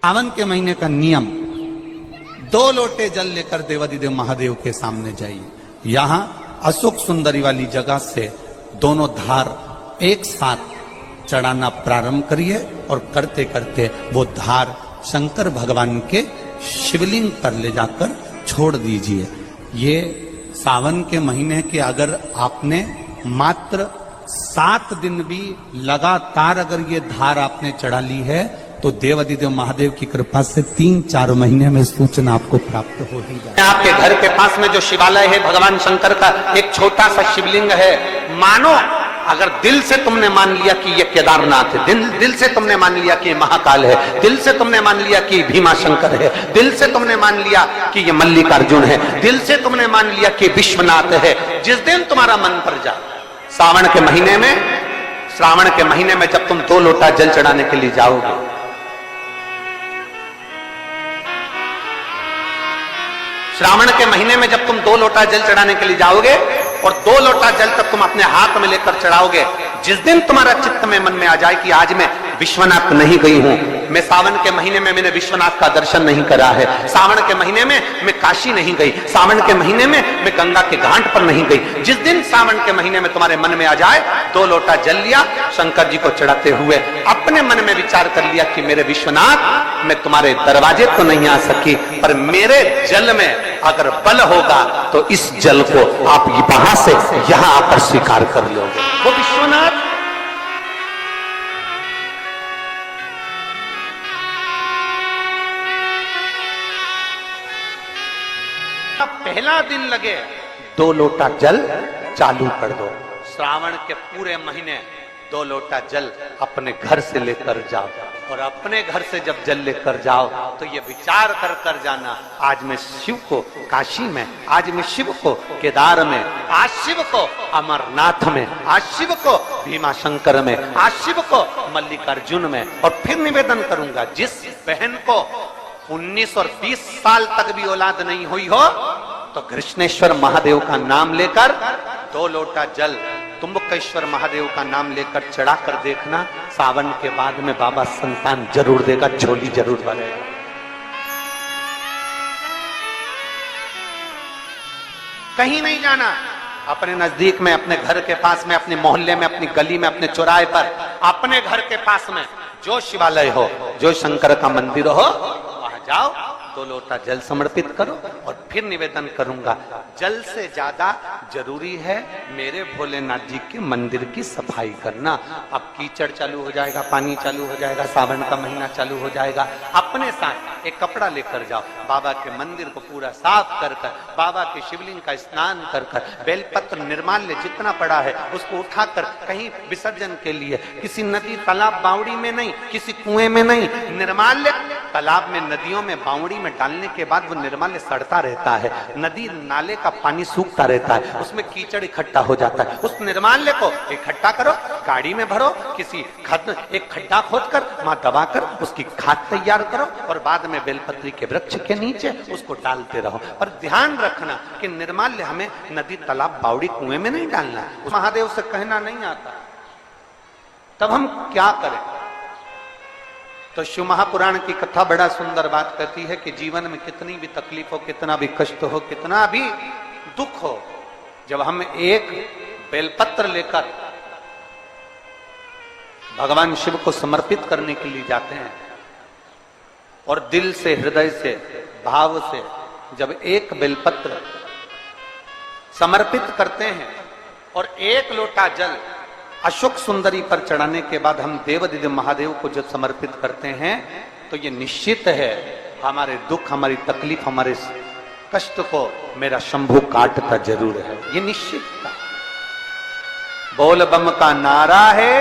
सावन के महीने का नियम, 2 लोटे जल लेकर देवादिदेव महादेव के सामने जाइए। यहां अशोक सुंदरी वाली जगह से दोनों धार एक साथ चढ़ाना प्रारंभ करिए और करते करते वो धार शंकर भगवान के शिवलिंग पर ले जाकर छोड़ दीजिए। ये सावन के महीने के अगर आपने मात्र 7 दिन भी लगातार अगर ये धार आपने चढ़ा ली है तो देवादिदेव महादेव की कृपा से 3-4 महीने में सूचना आपको प्राप्त हो ही जाए। आपके घर के पास में जो शिवालय है भगवान शंकर का एक छोटा सा शिवलिंग है, मानो अगर दिल से तुमने मान लिया कि ये केदारनाथ है, दिल से तुमने मान लिया कि ये महाकाल है, दिल से तुमने मान लिया कि भीमा शंकर है, दिल से तुमने मान लिया कि ये मल्लिकार्जुन है, दिल से तुमने मान लिया कि विश्वनाथ है। जिस दिन तुम्हारा मन पर जाए, श्रावण के महीने में जब तुम 2 लोटा जल चढ़ाने के लिए जाओगे, श्रावण के महीने में जब तुम 2 लोटा जल चढ़ाने के लिए जाओगे और 2 लोटा जल तक तुम अपने हाथ में लेकर चढ़ाओगे, जिस दिन तुम्हारा चित्त में मन में आ जाए कि आज मैं विश्वनाथ नहीं गई हूं, मैं सावन के महीने में मैंने विश्वनाथ का दर्शन नहीं करा है, सावन के महीने में मैं काशी नहीं गई, सावन के महीने में मैं गंगा के घाट पर नहीं गई, जिस दिन सावन के महीने में तुम्हारे मन में आ जाए 2 लोटा जल लिया, शंकर जी को चढ़ाते हुए अपने मन में विचार कर लिया कि मेरे विश्वनाथ, मैं तुम्हारे दरवाजे तो नहीं आ सकी, पर मेरे जल में अगर बल होगा तो इस जल को आप वहां से यहां आकर स्वीकार कर लोगे। वो विश्वनाथ पहला दिन लगे 2 लोटा जल चालू कर दो। श्रावण के पूरे महीने 2 लोटा जल अपने घर से लेकर जाओ और अपने घर से जब जल लेकर जाओ तो ये विचार कर कर जाना, आज मैं शिव को काशी में, आज मैं शिव को केदार में, आज शिव को अमरनाथ में, आज शिव को भीमा शंकर में, आज शिव को मल्लिकार्जुन में। और फिर निवेदन करूंगा, जिस बहन को 19 और 20 साल तक भी औलाद नहीं हुई हो तो कृष्णेश्वर महादेव का नाम लेकर 2 लोटा जल तुम्बकेश्वर महादेव का नाम लेकर चढ़ा कर देखना, सावन के बाद में बाबा संतान जरूर देगा, झोली जरूर भरेगा। कहीं नहीं जाना, अपने नजदीक में, अपने घर के पास में, अपने मोहल्ले में, अपनी गली में, अपने चौराहे पर, अपने घर के पास में जो शिवालय हो, जो शंकर का मंदिर हो, वहां जाओ, 2 लोटा जल समर्पित करो और फिर निवेदन करूंगा, जल से ज्यादा जरूरी है मेरे भोलेनाथ जी के मंदिर की सफाई करना। अब कीचड़ चालू हो जाएगा, पानी चालू हो जाएगा, सावन का महीना चालू हो जाएगा, अपने साथ एक कपड़ा लेकर जाओ, बाबा के मंदिर को पूरा साफ कर कर, बाबा के शिवलिंग का स्नान कर कर, बेलपत्र निर्माल्य जितना पड़ा है उसको उठाकर कहीं विसर्जन के लिए, किसी नदी तालाब बावड़ी में नहीं, किसी कुएं में नहीं, निर्माल्य तालाब में, नदियों में, बावड़ी में डालने के बाद वो निर्माल्य सड़ता रहता है, नदी नाले का पानी सूखता रहता है, उसमें कीचड़ इकट्ठा हो जाता है। उस निर्माल्य को इकट्ठा करो, गाड़ी में भरो, किसी एक खड्डा खोदकर वहां दबाकर उसकी खाद तैयार करो और बाद में बेलपत्री के वृक्ष के नीचे उसको डालते रहो। पर ध्यान रखना कि निर्माल्य हमें नदी तालाब बावड़ी कुएं में नहीं डालना है, महादेव से कहना नहीं आता। तब हम क्या करें? तो शिव महापुराण की कथा बड़ा सुंदर बात कहती है कि जीवन में कितनी भी तकलीफ हो, कितना भी कष्ट हो, कितना भी दुख हो, जब हम एक बेलपत्र लेकर भगवान शिव को समर्पित करने के लिए जाते हैं और दिल से, हृदय से, भाव से जब एक बेलपत्र समर्पित करते हैं और 1 लोटा जल अशोक सुंदरी पर चढ़ाने के बाद हम देवादिदेव महादेव को जब समर्पित करते हैं तो ये निश्चित है हमारे दुख, हमारी तकलीफ, हमारे कष्ट को मेरा शंभू काटता जरूर है, ये निश्चित था। बोल बम का नारा है,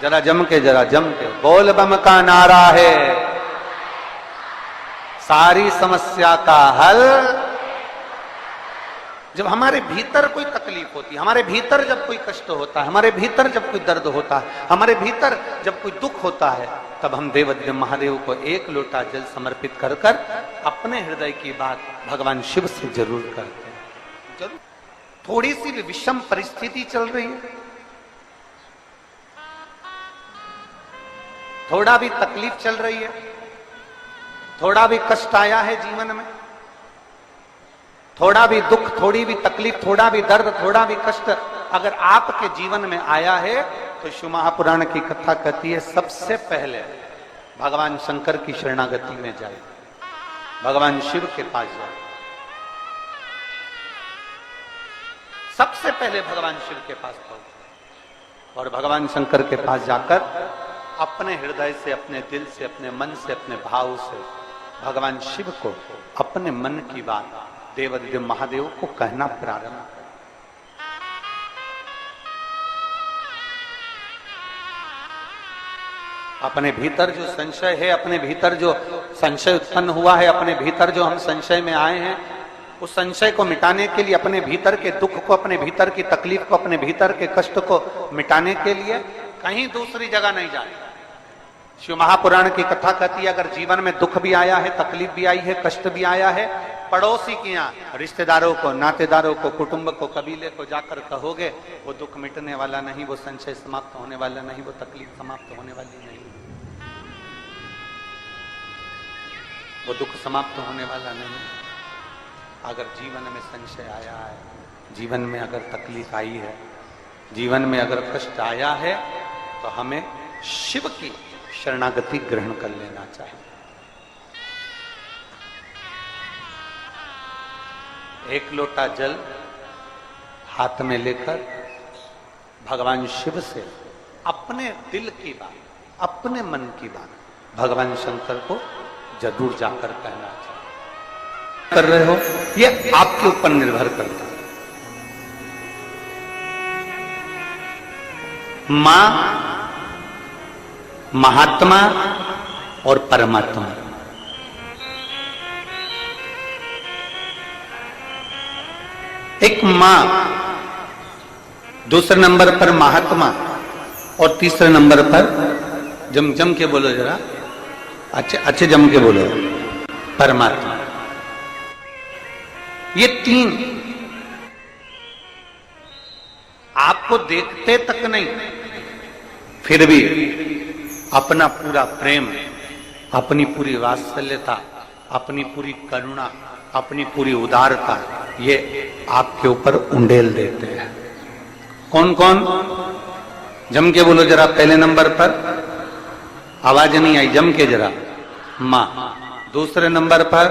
जरा जम के, बोल बम का नारा है, सारी समस्या का हल। जब हमारे भीतर कोई तकलीफ होती है, हमारे भीतर जब कोई कष्ट होता है, हमारे भीतर जब कोई दर्द होता है, हमारे भीतर जब कोई दुख होता है, तब हम देवादिदेव महादेव को 1 लोटा जल समर्पित कर कर अपने हृदय की बात भगवान शिव से जरूर करते हैं। जरूर थोड़ी सी भी विषम परिस्थिति चल रही है थोड़ा भी तकलीफ चल रही है, थोड़ा भी कष्ट आया है जीवन में, थोड़ा भी दुख, थोड़ी भी तकलीफ, थोड़ा भी दर्द, थोड़ा भी कष्ट अगर आपके जीवन में आया है तो शिव महापुराण की कथा कहती है सबसे पहले भगवान शंकर की शरणागति में जाए, भगवान शिव के पास जाए। सबसे पहले भगवान शिव के पास पहुंचे और भगवान शंकर के पास जाकर अपने हृदय से, अपने दिल से, अपने मन से, अपने भाव से भगवान शिव को अपने मन की बात देवादिदेव महादेव को कहना प्रारंभ कर। अपने भीतर जो संशय है, अपने भीतर जो संशय उत्पन्न हुआ है, अपने भीतर जो हम संशय में आए हैं, उस संशय को मिटाने के लिए, अपने भीतर के दुख को, अपने भीतर की तकलीफ को, अपने भीतर के कष्ट को मिटाने के लिए कहीं दूसरी जगह नहीं जाए। शिव महापुराण की कथा कहती है अगर जीवन में दुख भी आया है, तकलीफ भी आई है, कष्ट भी आया है, पड़ोसी के यहाँ रिश्तेदारों को, नातेदारों को, कुटुंब को, कबीले को जाकर कहोगे, वो दुख मिटने वाला नहीं, वो संशय समाप्त होने वाला नहीं, वो तकलीफ समाप्त होने वाली नहीं, वो दुख समाप्त होने वाला नहीं। अगर जीवन में संशय आया है, जीवन में अगर तकलीफ आई है, जीवन में अगर कष्ट आया है, तो हमें शिव की शरणागति ग्रहण कर लेना चाहिए। एक लोटा जल हाथ में लेकर भगवान शिव से अपने दिल की बात, अपने मन की बात भगवान शंकर को जरूर जाकर कहना चाहिए। कर रहे हो ये आपके ऊपर निर्भर करता है। मां, महात्मा और परमात्मा, एक मां, दूसरे नंबर पर महात्मा और तीसरे नंबर पर जम के बोलो जरा, अच्छे जम के बोलो, परमात्मा। ये तीन आपको देखते तक नहीं, फिर भी अपना पूरा प्रेम, अपनी पूरी वात्सल्यता, अपनी पूरी करुणा, अपनी पूरी उदारता ये आपके ऊपर उंडेल देते हैं। कौन कौन? जम के बोलो जरा। पहले नंबर पर आवाज नहीं आई, जम के जरा। मां, दूसरे नंबर पर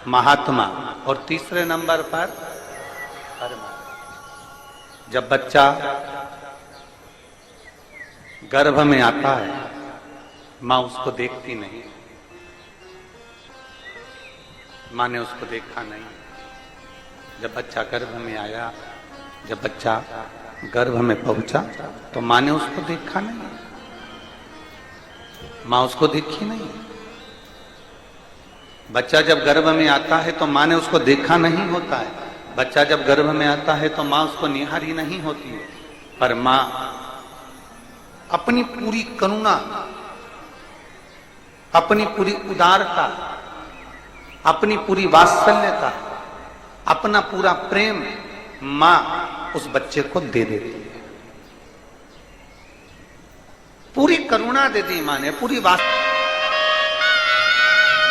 महात्मा और तीसरे नंबर पर परमात्मा। जब बच्चा गर्भ में आता है, मां उसको देखती नहीं, मां ने उसको देखा नहीं। जब बच्चा गर्भ में आया, जब बच्चा गर्भ में पहुंचा तो मां ने उसको देखा नहीं, मां उसको देखी नहीं। बच्चा जब गर्भ में आता है तो मां ने उसको देखा नहीं होता है। बच्चा जब गर्भ में आता है तो मां उसको निहारी नहीं होती है, पर मां अपनी पूरी करुणा, अपनी पूरी उदारता, अपनी पूरी वात्सल्यता, अपना पूरा प्रेम मां उस बच्चे को दे देती है। पूरी करुणा दे दी मां ने, पूरी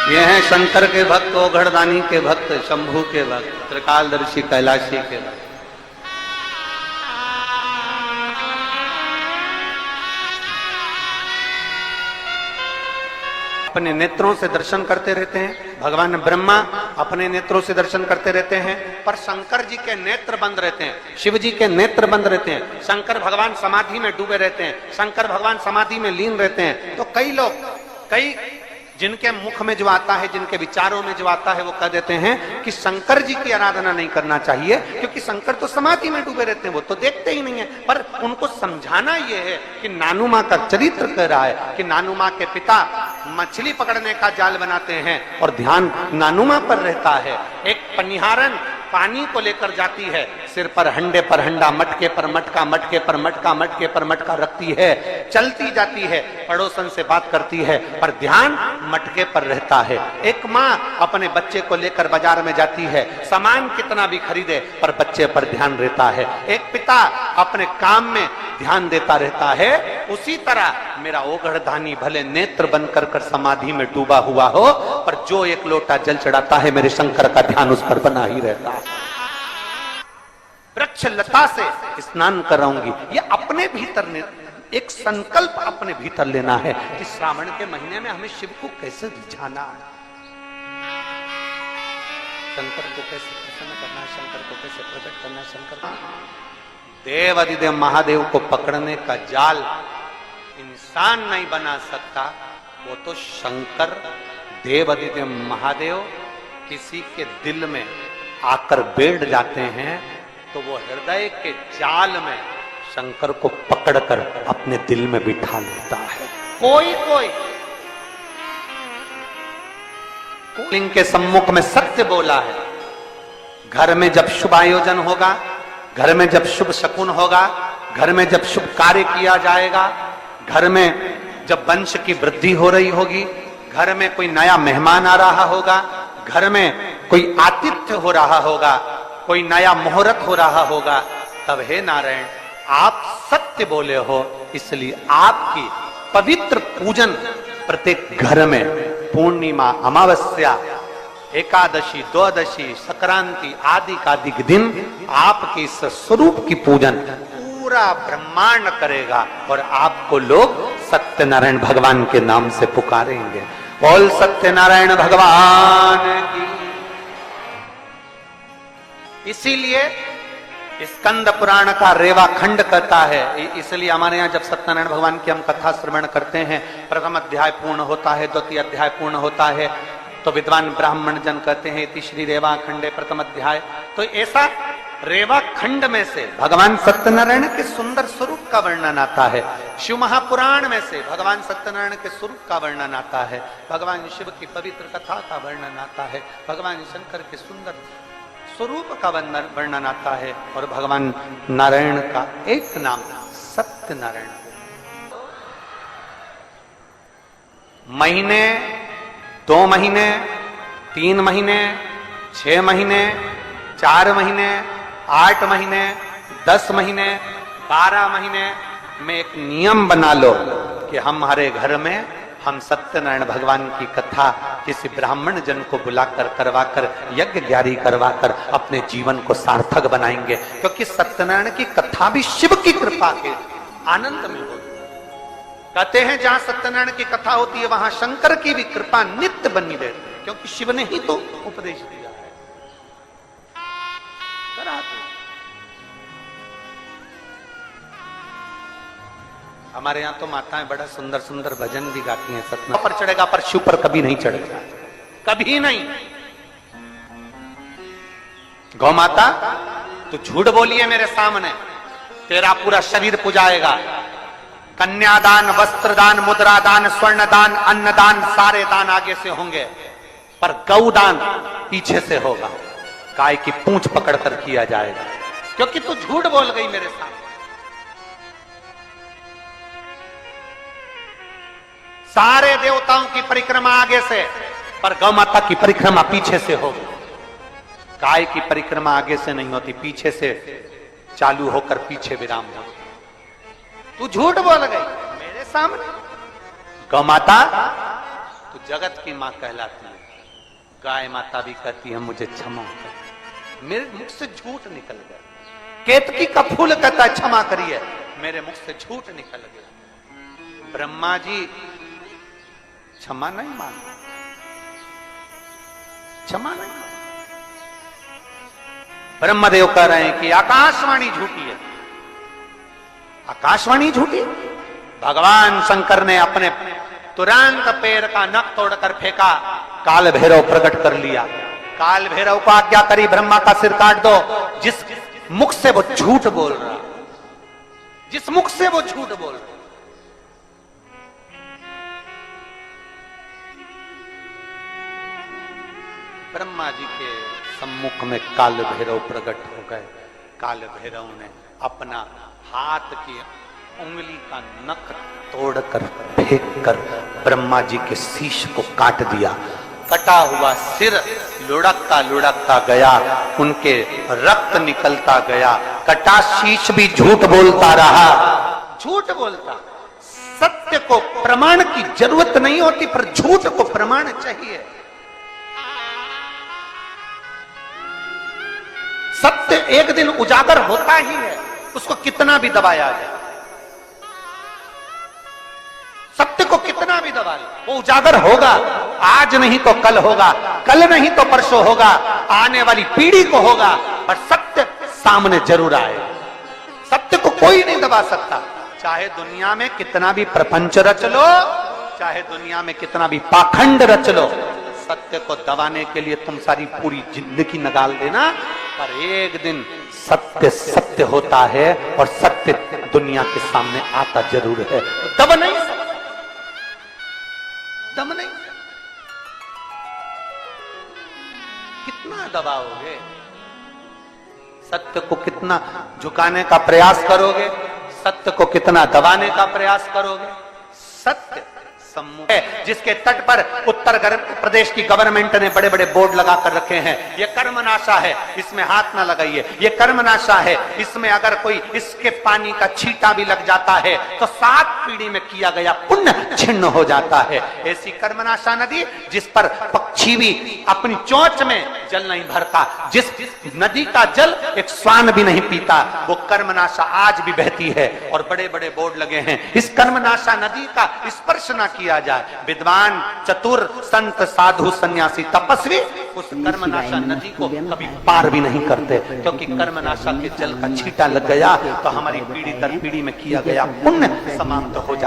ये हैं शंकर के भक्त, ओघड़दानी के भक्त, शंभू के भक्त, त्रिकालदर्शी कैलाशी के भक्त। अपने नेत्रों से दर्शन करते रहते हैं। भगवान ब्रह्मा अपने नेत्रों से दर्शन करते रहते हैं, पर शंकर जी के नेत्र बंद रहते हैं, शिव जी के नेत्र बंद रहते हैं। शंकर भगवान समाधि में डूबे रहते हैं, शंकर भगवान समाधि में लीन रहते हैं। तो कई लोग, कई जिनके मुख में जो आता है, जिनके विचारों में जो आता है, वो कह देते हैं कि शंकर जी की आराधना नहीं करना चाहिए क्योंकि शंकर तो समाधि में डूबे रहते हैं, वो तो देखते ही नहीं है। पर उनको समझाना ये है कि नानू मां का चरित्र कह रहा है कि नानू मां के पिता मछली पकड़ने का जाल बनाते हैं और ध्यान नानू मां पर रहता है। एक पनिहारन पानी को लेकर जाती है, सिर पर हंडा मटके पर मटका, मटके पर मटका, मटके पर मटका रखती है, चलती जाती है, पड़ोसन से बात करती है, पर ध्यान मटके पर रहता है। एक माँ अपने बच्चे को लेकर बाजार में जाती है, सामान कितना भी खरीदे पर बच्चे पर ध्यान रहता है। एक पिता अपने काम में ध्यान देता रहता है। उसी तरह मेरा ओगढ़धानी भले नेत्र बंद कर समाधि में डूबा हुआ हो, पर जो एक लोटा जल चढ़ाता है मेरे शंकर का ध्यान उस पर बना ही रहता है। वृक्ष लता से स्नान कराऊंगी, ये अपने भीतर एक संकल्प अपने भीतर लेना है कि श्रावण के महीने में हमें शिव को कैसे रिझाना है, शंकर को कैसे प्रसन्न करना है, शंकर को कैसे प्रकट करना है। शंकर को देवादिदेव महादेव को पकड़ने का जाल इंसान नहीं बना सकता, वो तो शंकर देवादिदेव महादेव किसी के दिल में आकर बैठ जाते हैं तो वो हृदय के जाल में शंकर को पकड़कर अपने दिल में बिठा लेता है। कोई कोई लिंग के सम्मुख में सत्य बोला है। घर में जब शुभ आयोजन होगा, घर में जब शुभ शकुन होगा, घर में जब शुभ कार्य किया जाएगा, घर में जब वंश की वृद्धि हो रही होगी, घर में कोई नया मेहमान आ रहा होगा, घर में कोई आतिथ्य हो रहा होगा, कोई नया मुहूर्त हो रहा होगा, तब हे नारायण आप सत्य बोले हो, इसलिए आपकी पवित्र पूजन प्रत्येक घर में पूर्णिमा, अमावस्या, एकादशी, द्वादशी, संक्रांति आदि का अधिक दिन आपके इस स्वरूप की पूजन पूरा ब्रह्मांड करेगा और आपको लोग सत्यनारायण भगवान के नाम से पुकारेंगे। बोल सत्यनारायण भगवान की। इसीलिए स्कंद पुराण का रेवा खंड कहता है, इसलिए हमारे यहाँ जब सत्यनारायण भगवान की हम कथा श्रवण करते हैं, प्रथम अध्याय पूर्ण होता है, द्वितीय अध्याय पूर्ण होता है, तो विद्वान ब्राह्मण जन कहते हैं इति श्री रेवा खंडे प्रथम अध्याय। तो ऐसा रेवा खंड में से भगवान सत्यनारायण के सुंदर स्वरूप का वर्णन आता है। शिव महापुराण में से भगवान सत्यनारायण के स्वरूप का वर्णन आता है, भगवान शिव की पवित्र कथा का वर्णन आता है, भगवान शंकर के सुंदर स्वरूप का वर्णन आता है, और भगवान नारायण का एक नाम सत्यनारायण। महीने, 2 महीने, 3 महीने, 6 महीने, 4 महीने, 8 महीने, 10 महीने, 12 महीने में एक नियम बना लो कि हमारे घर में हम सत्यनारायण भगवान की कथा किसी ब्राह्मण जन को बुलाकर करवाकर यज्ञ ग्यारी करवाकर अपने जीवन को सार्थक बनाएंगे, क्योंकि सत्यनारायण की कथा भी शिव की कृपा के आनंद में होती है। कहते हैं जहां सत्यनारायण की कथा होती है वहां शंकर की भी कृपा नित्य बनी रहती है, क्योंकि शिव ने ही तो उपदेश दिया है। हमारे यहाँ तो माताएं बड़ा सुंदर सुंदर भजन भी गाती हैं। सत्यनारायण पर चढ़ेगा पर शिव पर कभी नहीं चढ़ेगा, कभी नहीं। गौ माता तू झूठ बोलिए मेरे सामने, तेरा पूरा शरीर पुजाएगा। कन्यादान, वस्त्रदान, मुद्रादान, स्वर्णदान, अन्नदान, सारे दान आगे से होंगे, पर गौदान पीछे से होगा। गाय की पूंछ पकड़कर किया जाएगा, क्योंकि तू झूठ बोल गई मेरे सामने। सारे देवताओं की परिक्रमा आगे से, पर गौ माता की परिक्रमा पीछे से होगी। गाय की परिक्रमा आगे से नहीं होती, पीछे से चालू होकर पीछे विराम होती। तू झूठ बोल गई मेरे सामने। गौ माता तू जगत की मां कहलाती है। गाय माता भी कहती है मुझे क्षमा कर, मेरे मुख से झूठ निकल गया। केतकी का फूल कहता है क्षमा करिए, मेरे मुख से झूठ निकल गया। ब्रह्मा जी क्षमा नहीं मांगा, क्षमा नहीं मांगा। ब्रह्मदेव कह रहे हैं कि आकाशवाणी झूठी है। आकाशवाणी झूठी? भगवान शंकर ने अपने तुरंत पैर का नख तोड़कर फेंका, काल भैरव प्रकट कर लिया। काल भैरव को आज्ञा करी ब्रह्मा का सिर काट दो। जिस मुख से वो झूठ बोल रहा, जिस मुख से वो झूठ बोल रहा, ब्रह्मा जी के सम्मुख में काल भैरव प्रकट हो गए। काल भैरव ने अपना हाथ की उंगली का नख तोड़कर फेंक कर ब्रह्मा जी के शीश को काट दिया। कटा हुआ सिर लुढ़कता लुढ़कता गया, उनके रक्त निकलता गया। कटा शीश भी झूठ बोलता रहा, झूठ बोलता। सत्य को प्रमाण की जरूरत नहीं होती, पर झूठ को प्रमाण चाहिए। सत्य एक दिन उजागर होता ही है, उसको कितना भी दबाया जाए। सत्य को कितना भी दबा ले, वो उजागर होगा। आज नहीं तो कल होगा, कल नहीं तो परसों होगा, आने वाली पीढ़ी को होगा, पर सत्य सामने जरूर आएगा। सत्य को कोई नहीं दबा सकता। चाहे दुनिया में कितना भी प्रपंच रच लो, चाहे दुनिया में कितना भी पाखंड रच लो, सत्य को दबाने के लिए तुम सारी पूरी जिंदगी निकाल देना, पर एक दिन सत्य सत्य होता है और सत्य दुनिया के सामने आता जरूर है। दब नहीं सकता, दम नहीं। कितना दबाओगे? सत्य को कितना झुकाने का प्रयास करोगे? सत्य को कितना दबाने का प्रयास करोगे? सत्य सम्मुख है, जिसके तट पर उत्तर प्रदेश की गवर्नमेंट ने बड़े बड़े बोर्ड लगा कर रखे हैं। ये कर्मनाशा है, इसमें हाथ ना लगाइए। ये कर्मनाशा है, इसमें अगर कोई इसके पानी का छींटा भी लग जाता है तो 7 पीढ़ी में किया गया पुण्य छिन्न हो जाता है। ऐसी कर्मनाशा नदी जिस पर पक्षी भी अपनी चोंच में जल नहीं भरता, जिस नदी का जल एक श्वान भी नहीं पीता, वो कर्मनाशा आज भी बहती है और बड़े बड़े बोर्ड लगे हैं। इस कर्मनाशा नदी का स्पर्श ना किया जाए। विद्वान, चतुर, संत, साधु, सन्यासी, तपस्वी उस कर्मनाशा नदी को कभी पार भी नहीं करते, क्योंकि कर्मनाशा के जल का छींटा लग गया तो हमारी पीढ़ी दर पीढ़ी में किया गया पुण्य समाप्त हो जाता।